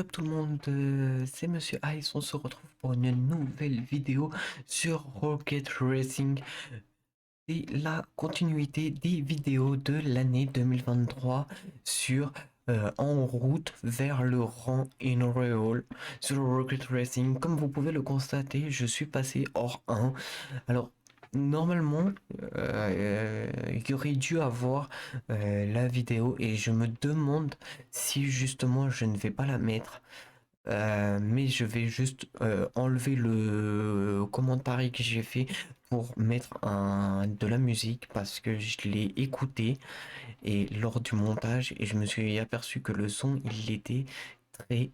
up tout le monde, c'est Monsieur Ice, on se retrouve pour une nouvelle vidéo sur Rocket Racing. C'est la continuité des vidéos de l'année 2023 sur En route vers le rang in Real sur Rocket Racing. Comme vous pouvez le constater, je suis passé hors 1. Alors, normalement, il y aurait dû avoir la vidéo et je me demande si justement je ne vais pas la mettre. Mais je vais juste enlever le commentaire que j'ai fait pour mettre de la musique parce que je l'ai écouté et lors du montage et je me suis aperçu que le son il était très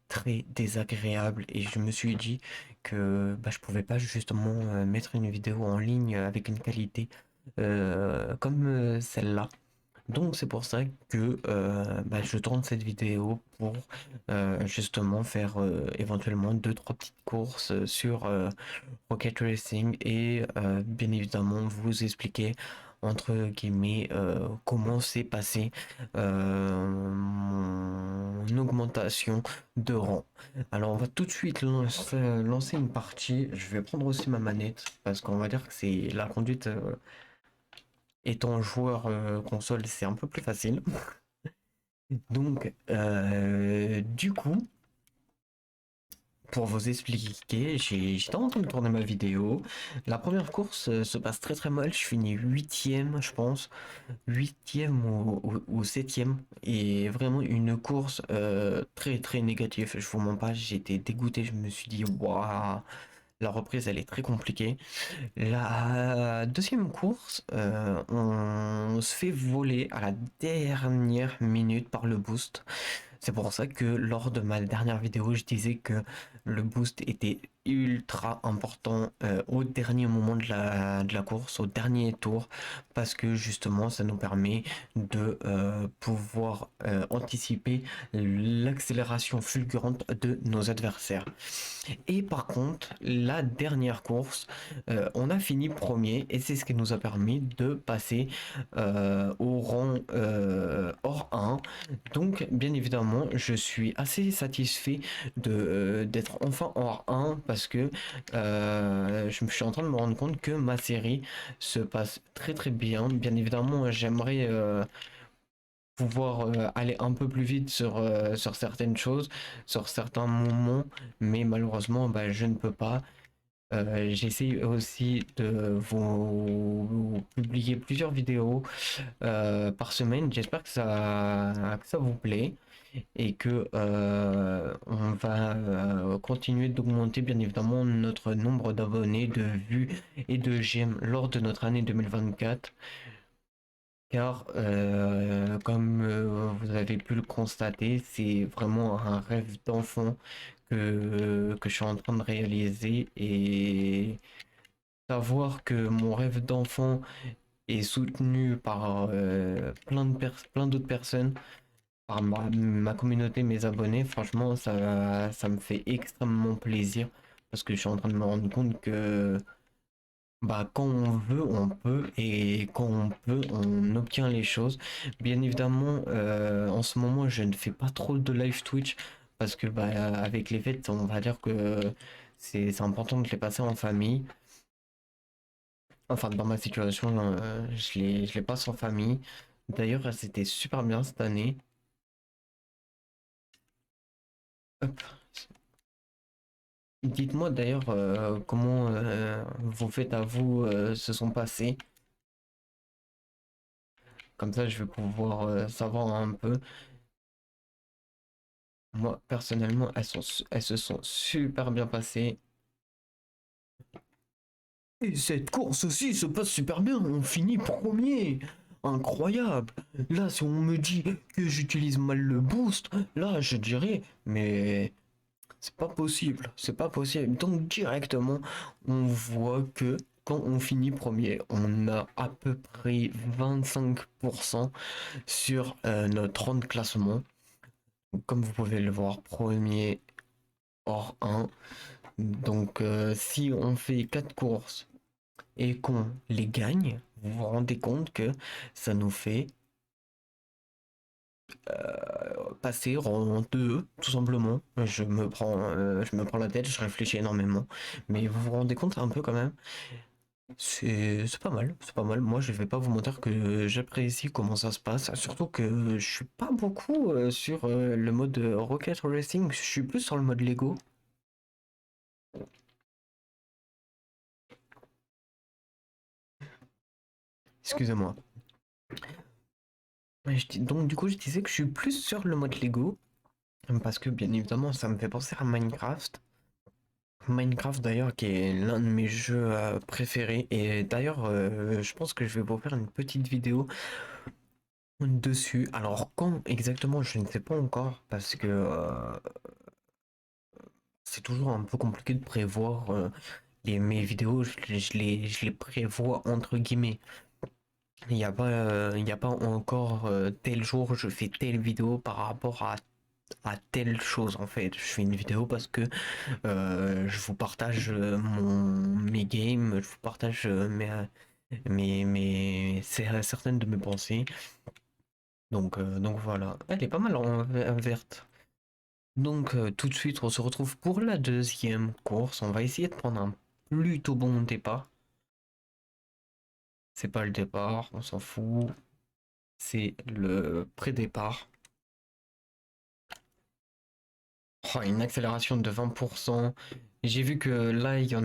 très désagréable et je me suis dit que je pouvais pas justement mettre une vidéo en ligne avec une qualité comme celle-là. Donc c'est pour ça que je tourne cette vidéo pour justement faire éventuellement deux trois petites courses sur Rocket Racing et bien évidemment vous expliquer entre guillemets comment s'est passé mon augmentation de rang. Alors on va tout de suite lancer une partie. Je vais prendre aussi ma manette parce qu'on va dire que c'est la conduite étant joueur console, c'est un peu plus facile. Donc, du coup, pour vous expliquer, j'étais en train de tourner ma vidéo. La première course se passe très mal. Je finis huitième, je pense, huitième ou septième. Et vraiment une course très négative. Je vous mens pas, j'étais dégoûté. Je me suis dit, waouh, la reprise elle est très compliquée. La deuxième course, on se fait voler à la dernière minute par le boost. C'est pour ça que lors de ma dernière vidéo, je disais que le boost était ultra important au dernier moment de la course, au dernier tour, parce que justement, ça nous permet de pouvoir anticiper l'accélération fulgurante de nos adversaires. Et par contre, la dernière course, on a fini premier et c'est ce qui nous a permis de passer au rang hors 1. Donc, bien évidemment, je suis assez satisfait d'être enfin hors 1 parce que je me suis en train de me rendre compte que ma série se passe très bien. Bien évidemment, j'aimerais pouvoir aller un peu plus vite sur certaines choses, sur certains moments, mais malheureusement, je ne peux pas. J'essaie aussi de vous publier plusieurs vidéos par semaine. J'espère que ça vous plaît et que on va continuer d'augmenter bien évidemment notre nombre d'abonnés, de vues et de j'aime lors de notre année 2024. Car, comme vous avez pu le constater, c'est vraiment un rêve d'enfant que je suis en train de réaliser et savoir que mon rêve d'enfant est soutenu par plein d'autres personnes, par ma communauté, mes abonnés, franchement, ça me fait extrêmement plaisir parce que je suis en train de me rendre compte que quand on veut, on peut, et quand on peut, on obtient les choses. Bien évidemment, en ce moment, je ne fais pas trop de live Twitch parce que avec les fêtes, on va dire que c'est important de les passer en famille. Enfin, dans ma situation, je les passe en famille. D'ailleurs, c'était super bien cette année. Hop. Dites-moi d'ailleurs comment vos fêtes à vous se sont passées. Comme ça, je vais pouvoir savoir un peu. Moi, personnellement, elles se sont super bien passées. Et cette course aussi se passe super bien. On finit premier. Incroyable. Là, si on me dit que j'utilise mal le boost, là, je dirais, mais c'est pas possible. C'est pas possible. Donc, directement, on voit que quand on finit premier, on a à peu près 25% sur notre rang de classement. Comme vous pouvez le voir, premier hors 1. Donc si on fait 4 courses et qu'on les gagne, vous vous rendez compte que ça nous fait passer rang 2, tout simplement. Je me prends la tête, je réfléchis énormément. Mais vous vous rendez compte un peu quand même, c'est pas mal, c'est pas mal. Moi, je vais pas vous mentir que j'apprécie comment ça se passe. Surtout que je suis pas beaucoup sur le mode Rocket Racing, je suis plus sur le mode Lego. Excusez-moi. Donc du coup, je disais que je suis plus sur le mode Lego. Parce que bien évidemment, ça me fait penser à Minecraft. Minecraft d'ailleurs, qui est l'un de mes jeux préférés. Et d'ailleurs, je pense que je vais vous faire une petite vidéo dessus. Alors quand exactement, je ne sais pas encore, parce que c'est toujours un peu compliqué de prévoir mes vidéos. Je les prévois entre guillemets. Il y a pas encore tel jour je fais telle vidéo par rapport à telle chose en fait. Je fais une vidéo parce que je vous partage mes games, je vous partage certaines de mes pensées. Donc voilà. Elle est pas mal en verte. Donc tout de suite, on se retrouve pour la deuxième course. On va essayer de prendre un plutôt bon départ. C'est pas le départ, on s'en fout. C'est le pré-départ. Oh, une accélération de 20%. J'ai vu que là, il y a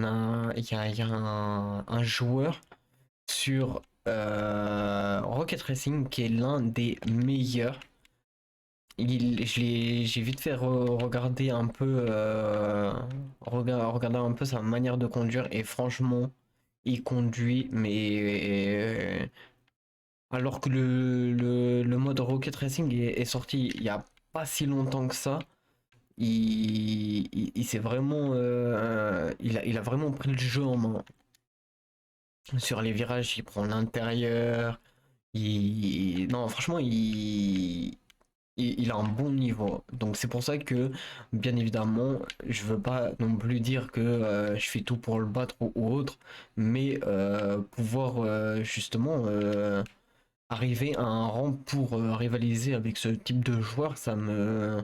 un joueur sur Rocket Racing qui est l'un des meilleurs. J'ai vite fait regarder un peu, regarder un peu sa manière de conduire et franchement, il conduit, mais alors que le mode Rocket Racing est sorti il y a pas si longtemps que ça, il s'est vraiment, il a vraiment pris le jeu en main. Sur les virages, il prend l'intérieur. Non, franchement, il a un bon niveau. Donc c'est pour ça que, bien évidemment, je veux pas non plus dire que je fais tout pour le battre ou autre, mais pouvoir justement arriver à un rang pour rivaliser avec ce type de joueur, ça me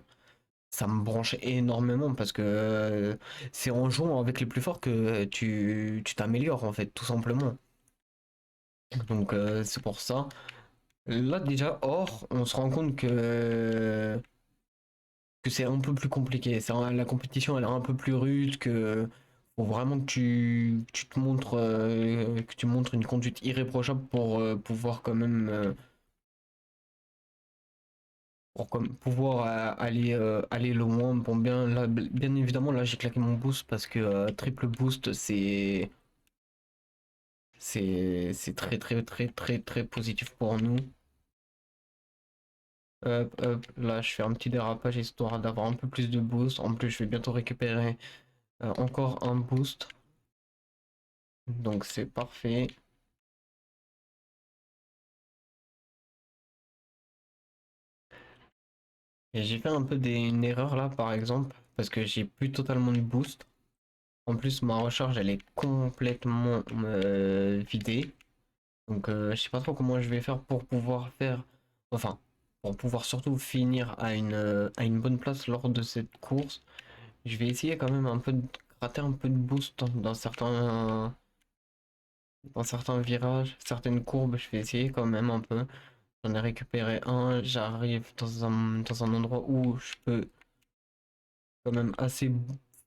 branche énormément parce que c'est en jouant avec les plus forts que tu t'améliores en fait, tout simplement. Donc c'est pour ça. Là déjà, or, on se rend compte que c'est un peu plus compliqué. La compétition elle est un peu plus rude, que faut vraiment que que tu montres une conduite irréprochable pour pouvoir quand même pouvoir aller loin. Bon bien là, bien évidemment là j'ai claqué mon boost parce que triple boost c'est très très très très très positif pour nous. Hop, hop, là je fais un petit dérapage histoire d'avoir un peu plus de boost. En plus je vais bientôt récupérer encore un boost. Donc c'est parfait. Et j'ai fait un peu une erreur là par exemple parce que j'ai plus totalement de boost. En plus ma recharge elle est complètement vidée. Donc je sais pas trop comment je vais faire pour pouvoir faire. Enfin, pour pouvoir surtout finir à une bonne place lors de cette course. Je vais essayer quand même un peu de gratter un peu de boost dans certains virages, certaines courbes. Je vais essayer quand même un peu. J'en ai récupéré un. J'arrive dans un endroit où je peux quand même assez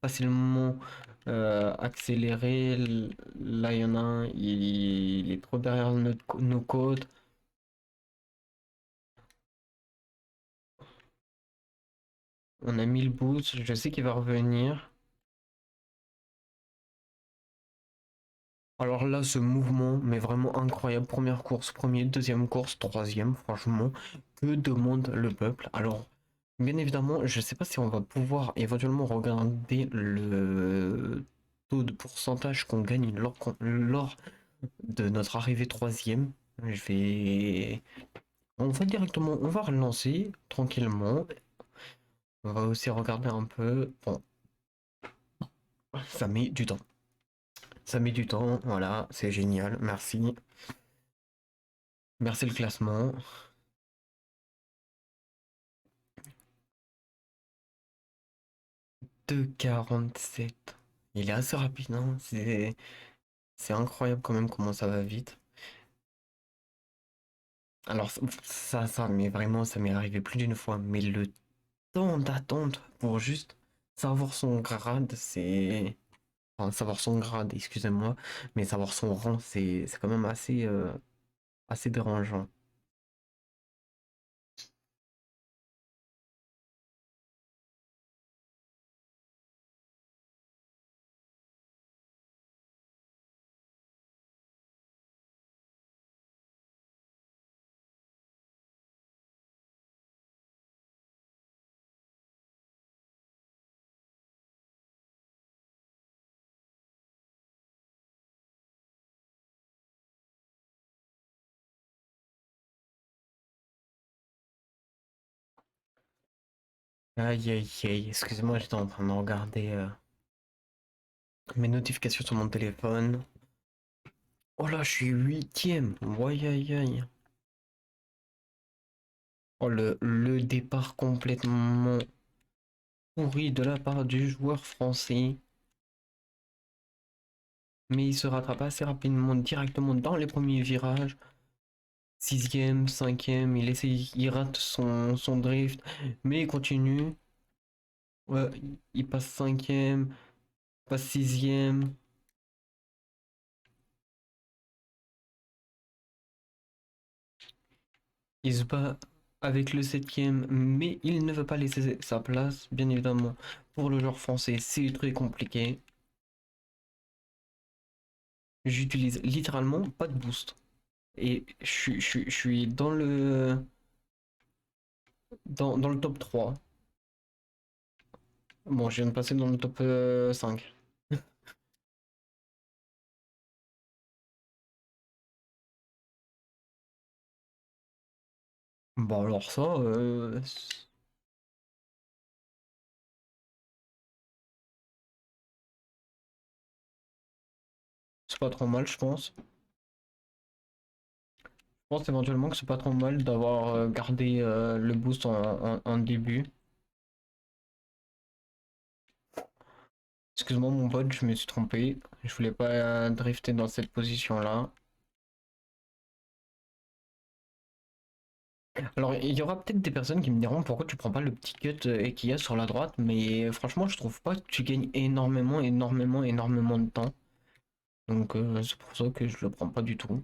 facilement accélérer. Là, il y en a un. Il est trop derrière nos côtes. On a mis le boost. Je sais qu'il va revenir. Alors là, ce mouvement, mais vraiment incroyable. Première course, deuxième course, troisième, franchement. Que demande le peuple? Alors, bien évidemment, je sais pas si on va pouvoir éventuellement regarder le taux de pourcentage qu'on gagne lors de notre arrivée troisième. Je vais... On va directement, on va relancer tranquillement. On va aussi regarder un peu. Bon, ça met du temps. Ça met du temps, voilà, c'est génial, merci. Merci le classement. 2,47. Il est assez rapide, hein. C'est incroyable quand même comment ça va vite. Alors mais vraiment, ça m'est arrivé plus d'une fois. Mais le temps d'attente pour juste savoir son grade, c'est... Enfin, savoir son grade, excusez-moi, mais savoir son rang, c'est quand même assez dérangeant. Aïe aïe aïe, excusez-moi, j'étais en train de regarder mes notifications sur mon téléphone. Oh là, je suis huitième. Aïe aïe aïe. Oh, le départ complètement pourri de la part du joueur français. Mais il se rattrape assez rapidement, directement dans les premiers virages. Sixième, cinquième, il essaye, il rate son drift, mais il continue. Ouais, il passe cinquième, passe sixième. Il se bat avec le septième, mais il ne veut pas laisser sa place, bien évidemment. Pour le joueur français, c'est très compliqué. J'utilise littéralement pas de boost. Et je suis dans le top 3. Bon, je viens de passer dans le top 5. Bon, alors ça, c'est pas trop mal, je pense. Je pense éventuellement que c'est pas trop mal d'avoir gardé le boost en début. Excuse-moi mon pote, je me suis trompé. Je voulais pas drifter dans cette position-là. Alors il y aura peut-être des personnes qui me diront pourquoi tu prends pas le petit cut qu'il y a sur la droite, mais franchement je trouve pas que tu gagnes énormément de temps. Donc c'est pour ça que je le prends pas du tout.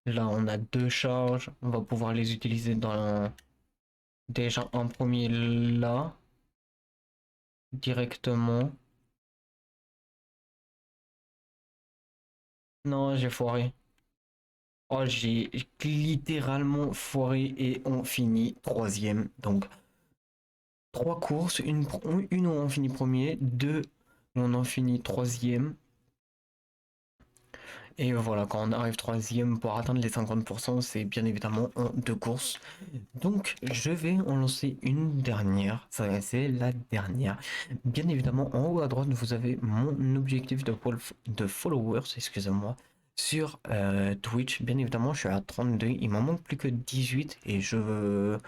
Là on a deux charges, on va pouvoir les utiliser dans déjà un premier là directement. Non, j'ai foiré. Oh, j'ai littéralement foiré et on finit troisième. Donc, trois courses, une où on finit premier, deux où on en finit troisième. Et voilà, quand on arrive troisième pour atteindre les 50%, c'est bien évidemment en deux courses. Donc, je vais en lancer une dernière. Ça, c'est la dernière. Bien évidemment, en haut à droite, vous avez mon objectif de followers, excusez-moi, sur Twitch. Bien évidemment, je suis à 32. Il m'en manque plus que 18 et je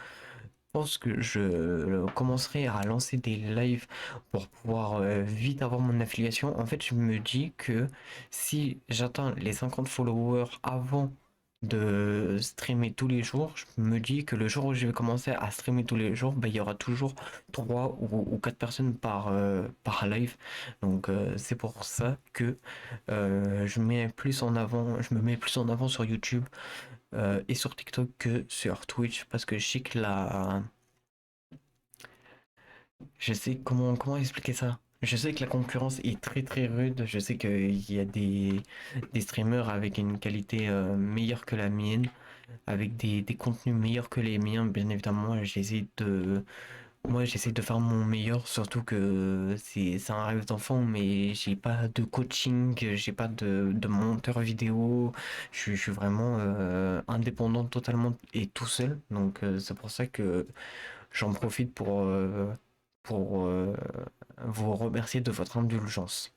pense que je commencerai à lancer des lives pour pouvoir vite avoir mon affiliation. En fait, je me dis que si j'atteins les 50 followers avant de streamer tous les jours, je me dis que le jour où je vais commencer à streamer tous les jours, bah, il y aura toujours 3 ou 4 personnes par live. Donc c'est pour ça que je me mets plus en avant sur YouTube et sur TikTok que sur Twitch parce que je sais que je sais comment expliquer ça. Je sais que la concurrence est très rude. Je sais qu'il y a des streamers avec une qualité meilleure que la mienne, avec des contenus meilleurs que les miens. Bien évidemment, j'essaie de faire mon meilleur, surtout que c'est un rêve d'enfant, mais j'ai pas de coaching, j'ai pas de monteur vidéo. Je suis vraiment indépendant totalement et tout seul. Donc c'est pour ça que j'en profite pour vous remercier de votre indulgence.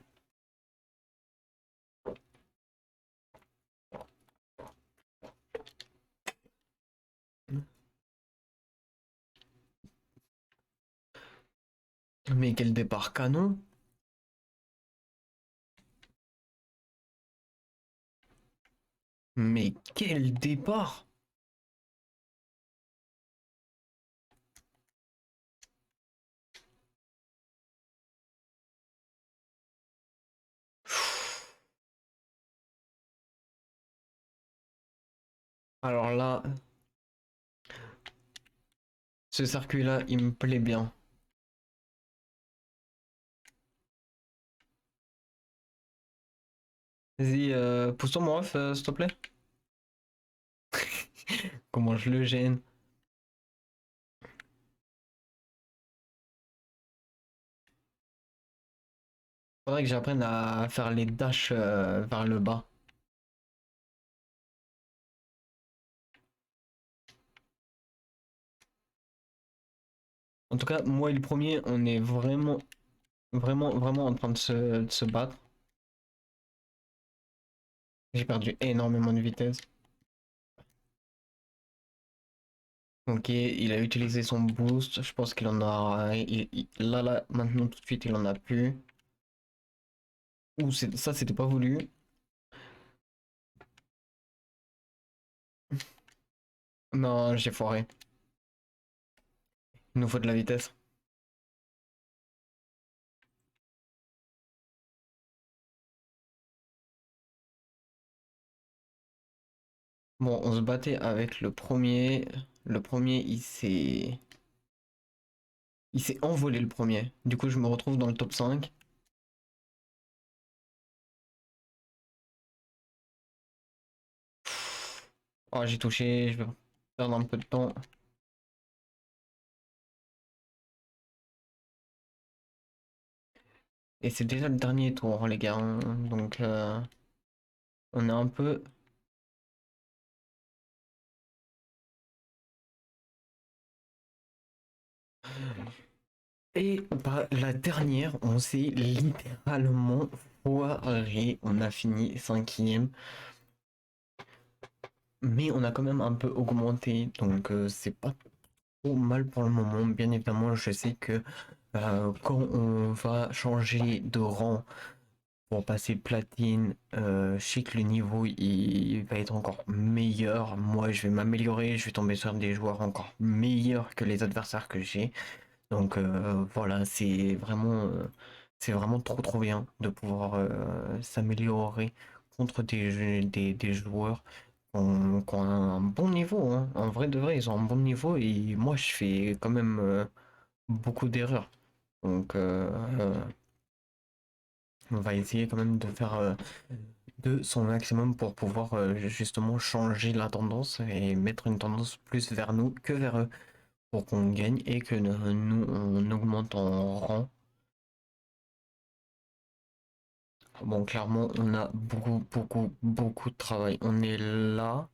Mais quel départ canon! Mais quel départ! Alors là, ce circuit-là, il me plaît bien. Vas-y, pousse-toi mon ref, s'il te plaît. Comment je le gêne. Faudrait que j'apprenne à faire les dashs vers le bas. En tout cas, moi et le premier, on est vraiment en train de se battre. J'ai perdu énormément de vitesse. Ok, il a utilisé son boost. Je pense qu'il en a. Là, maintenant, tout de suite, il en a plus. Ouh, ça, c'était pas voulu. Non, j'ai foiré. Il nous faut de la vitesse. Bon, on se battait avec le premier. Le premier, il s'est envolé le premier. Du coup, je me retrouve dans le top 5. Oh, j'ai touché, je vais perdre un peu de temps. Et c'est déjà le dernier tour, les gars, hein. Donc, on est un peu. Et bah, la dernière, on s'est littéralement foiré. On a fini cinquième. Mais on a quand même un peu augmenté. Donc, c'est pas trop mal pour le moment. Bien évidemment, je sais que quand on va changer de rang pour passer platine, je sais que le niveau il va être encore meilleur. Moi, je vais m'améliorer. Je vais tomber sur des joueurs encore meilleurs que les adversaires que j'ai. Donc voilà, c'est vraiment trop bien de pouvoir s'améliorer contre des joueurs qui ont un bon niveau, hein. En vrai de vrai, ils ont un bon niveau et moi je fais quand même beaucoup d'erreurs. Donc on va essayer quand même de faire de son maximum pour pouvoir justement changer la tendance et mettre une tendance plus vers nous que vers eux pour qu'on gagne et que nous on augmente en rang. Bon, clairement, on a beaucoup de travail. On est là,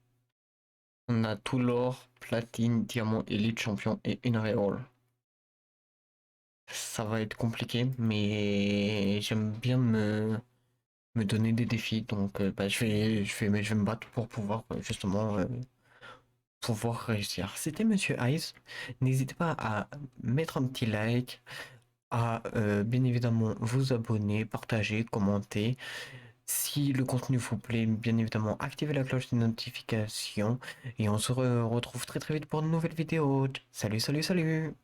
on a tout l'or, platine, diamant, élite, champion et une reroll. Ça va être compliqué, mais j'aime bien me donner des défis. Donc, bah, je vais me battre pour pouvoir justement pouvoir réussir. C'était Monsieur Ice. N'hésitez pas à mettre un petit like, à bien évidemment vous abonner, partager, commenter. Si le contenu vous plaît, bien évidemment, activez la cloche de notification et on se retrouve très vite pour de nouvelles vidéos. Salut, salut, salut!